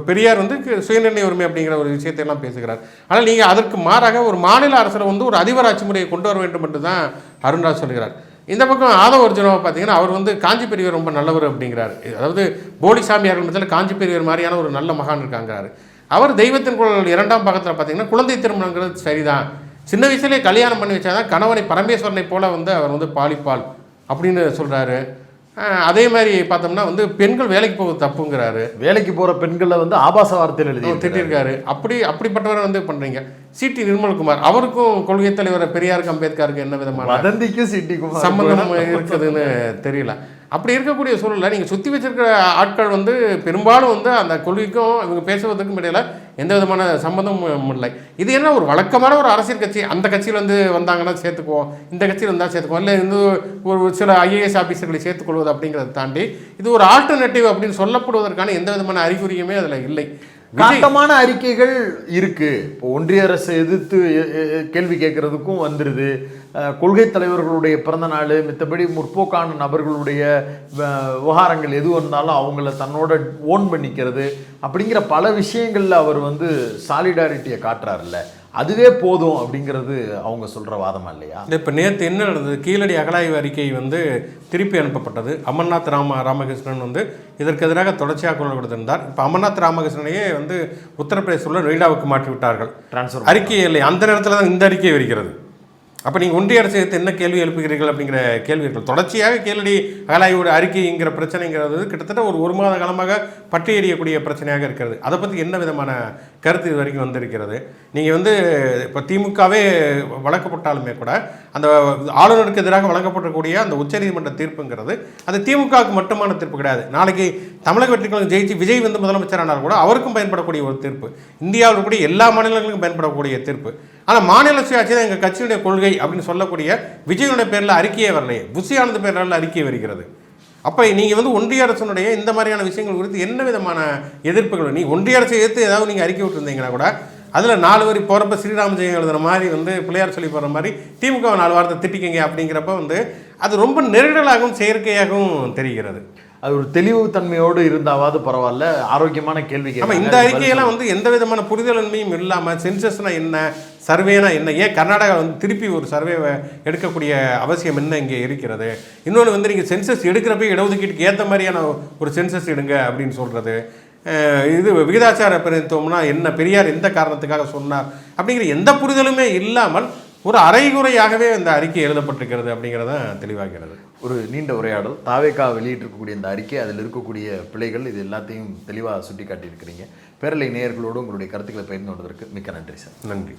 பெரியார் வந்து சுயநிர்ணய உரிமை அப்படிங்கிற ஒரு விஷயத்தையெல்லாம் பேசுகிறார். ஆனால் நீங்கள் அதற்கு மாறாக ஒரு மாநில அரசில் வந்து ஒரு அதிபராட்சி முறையை கொண்டு வர வேண்டும் என்று தான் அருண்ராஜ் சொல்கிறார். இந்த பக்கம் ஆதவ அர்ஜுனாவை பார்த்தீங்கன்னா அவர் வந்து காஞ்சி பெரியவர் ரொம்ப நல்லவர் அப்படிங்கிறார். அதாவது போலி சாமியார்கள் மத்தியில் காஞ்சி பெரியவர் மாதிரியான ஒரு நல்ல மகான் இருக்காங்கிறாரு. அவர் தெய்வத்தின் குரல் 2ஆம் பாகத்தில் பார்த்தீங்கன்னா குழந்தை திருமணங்கிறது சரிதான், சின்ன வயசுலேயே கல்யாணம் பண்ணி வச்சாதான் கணவனை பரமேஸ்வரனை போல வந்து அவர் வந்து பாலிப்பால் அப்படின்னு சொல்கிறாரு. அதே மாதிரி பார்த்தோம்னா வந்து பெண்கள் வேலைக்கு போக தப்புங்கிறாரு. வேலைக்கு போகிற பெண்களை வந்து ஆபாச வார்த்தையில் எழுதி திட்டிருக்காரு. அப்படிப்பட்டவரை வந்து பண்ணுறீங்க. சிடி நிர்மல்குமார் அவருக்கும் கொள்கை தலைவர் பெரியாருக்கு அம்பேத்கருக்கு என்ன விதமான வதந்திக்கும் சிடி குமார் சம்பந்தம் இருக்குதுன்னு தெரியல. அப்படி இருக்கக்கூடிய சூழலில் நீங்கள் சுற்றி வச்சிருக்கிற ஆட்கள் வந்து பெரும்பாலும் வந்து அந்த கொள்கைக்கும் இவங்க பேசுவதற்கும் இடையில எந்த விதமான சம்மந்தமும் இல்லை. இது என்ன ஒரு வழக்கமான ஒரு அரசியல் கட்சி, அந்த கட்சியில் வந்து வந்தாங்கன்னா சேர்த்துக்குவோம், இந்த கட்சியில் வந்தால் சேர்த்துக்குவோம், இல்லை இந்த ஒரு சில ஐஏஎஸ் ஆஃபீஸர்களை சேர்த்துக்கொள்வது அப்படிங்கிறத தாண்டி இது ஒரு ஆல்டர்னேட்டிவ் அப்படின்னு சொல்லப்படுவதற்கான எந்த விதமான அறிகுறியுமே அதில் இல்லை. காட்டமான அறிக்கைகள் இருக்கு. இப்போ ஒன்றிய அரசை எதிர்த்து கேள்வி கேட்கறதுக்கும் வந்துடுது. கொள்கை தலைவர்களுடைய பிறந்த நாள், மித்தபடி முற்போக்கான நபர்களுடைய விவகாரங்கள் எது வந்தாலும் அவங்கள தன்னோட ஓன் பண்ணிக்கிறது அப்படிங்கிற பல விஷயங்கள்ல அவர் வந்து சாலிடாரிட்டியை காட்டுறாருல்ல, அதுவே போதும் அப்படிங்கிறது அவங்க சொல்கிற வாதமா இல்லையா? இப்போ நேற்று என்ன நடந்தது, கீழடி அகழாய்வு அறிக்கை வந்து திருப்பி அனுப்பப்பட்டது. அமர்நாத் ராமகிருஷ்ணன் வந்து இதற்கு எதிராக தொடர்ச்சியாக குரல் கொடுத்திருந்தார். இப்போ அமர்நாத் ராமகிருஷ்ணனையே வந்து உத்தரப்பிரதேச உள்ள நொய்டாவுக்கு மாற்றி விட்டார்கள். டிரான்ஸ்ஃபர் அறிக்கை இல்லை, அந்த நேரத்தில் தான் இந்த அறிக்கை வருகிறது. அப்போ நீங்கள் ஒன்றிய அரசு என்ன கேள்வி எழுப்புகிறீர்கள் அப்படிங்கிற கேள்விகள் தொடர்ச்சியாக கீழடி அகழாய்வோட அறிக்கைங்கிற பிரச்சனைங்கிறது கிட்டத்தட்ட ஒரு மாத காலமாக பற்றி எறியக்கூடிய பிரச்சனையாக இருக்கிறது. அதை பற்றி என்ன விதமான கருத்து இது வரைக்கும் வந்திருக்கிறது? நீங்கள் வந்து இப்போ திமுகவே வழங்கப்பட்டாலுமே கூட அந்த ஆளுநருக்கு எதிராக வழங்கப்படக்கூடிய அந்த உச்சநீதிமன்ற தீர்ப்புங்கிறது அது திமுகவுக்கு மட்டுமான தீர்ப்பு கிடையாது. நாளைக்கு தமிழக வெற்றிகளும் ஜெயிச்சு விஜய் வந்து முதலமைச்சரானாலும் கூட அவருக்கும் பயன்படக்கூடிய ஒரு தீர்ப்பு, இந்தியாவில் கூட எல்லா மாநிலங்களுக்கும் பயன்படக்கூடிய தீர்ப்பு. ஆனால் மாநில சுயாட்சி தான் எங்கள் கட்சியுடைய கொள்கை அப்படின்னு சொல்லக்கூடிய விஜயனுடைய பேரில் அறிக்கையே வரலையே, புஷி ஆனந்த் பேரில் அறிக்கை வருகிறது. அப்போ நீங்கள் வந்து ஒன்றிய அரசனுடைய இந்த மாதிரியான விஷயங்கள் குறித்து என்ன விதமான எதிர்ப்புகள், நீ ஒன்றிய அரசை எதிர்த்து ஏதாவது நீங்கள் அறிக்கை விட்டுருந்தீங்கன்னா கூட அதில் 4 வரி போகிறப்ப ஸ்ரீராம ஜெயம் எழுதுகிற மாதிரி வந்து பிள்ளையார் சொல்லி போகிற மாதிரி திமுக 4 வாரத்தை திட்டிக்கிங்க அப்படிங்கிறப்ப வந்து அது ரொம்ப நெருடலாகவும் செயற்கையாகவும் தெரிகிறது. அது ஒரு தெளிவு தன்மையோடு இருந்தாவது பரவாயில்ல, ஆரோக்கியமான கேள்வி. ஆமாம், இந்த அறிக்கையெல்லாம் வந்து எந்த விதமான புரிதலன்மையும் இல்லாமல் சென்சஸ்னா என்ன, சர்வேனா என்ன, ஏன் கர்நாடகா வந்து திருப்பி ஒரு சர்வேவை எடுக்கக்கூடிய அவசியம் என்ன இங்கே இருக்கிறது? இன்னொன்று வந்து நீங்கள் சென்சஸ் எடுக்கிறப்ப இடஒதுக்கீட்டுக்கு ஏற்ற மாதிரியான ஒரு சென்சஸ் எடுங்க அப்படின்னு சொல்கிறது, இது விகிதாச்சார பிரதித்துவம்னா என்ன, பெரியார் எந்த காரணத்துக்காக சொன்னார் அப்படிங்கிற எந்த புரிதலுமே இல்லாமல் ஒரு அரைகுறையாகவே இந்த அறிக்கை எழுதப்பட்டிருக்கிறது அப்படிங்கிறத தெளிவாகிறது. ஒரு நீண்ட உரையாடல். தாவேகா வெளியிட்டிருக்கக்கூடிய இந்த அறிக்கை, அதில் இருக்கக்கூடிய பிழைகள், இது எல்லாத்தையும் தெளிவாக சுட்டி காட்டியிருக்கிறீங்க. பேரலை நேயர்களோடு உங்களுடைய கருத்துக்களை பகிர்ந்து கொண்டதற்கு மிக்க நன்றி சார். நன்றி.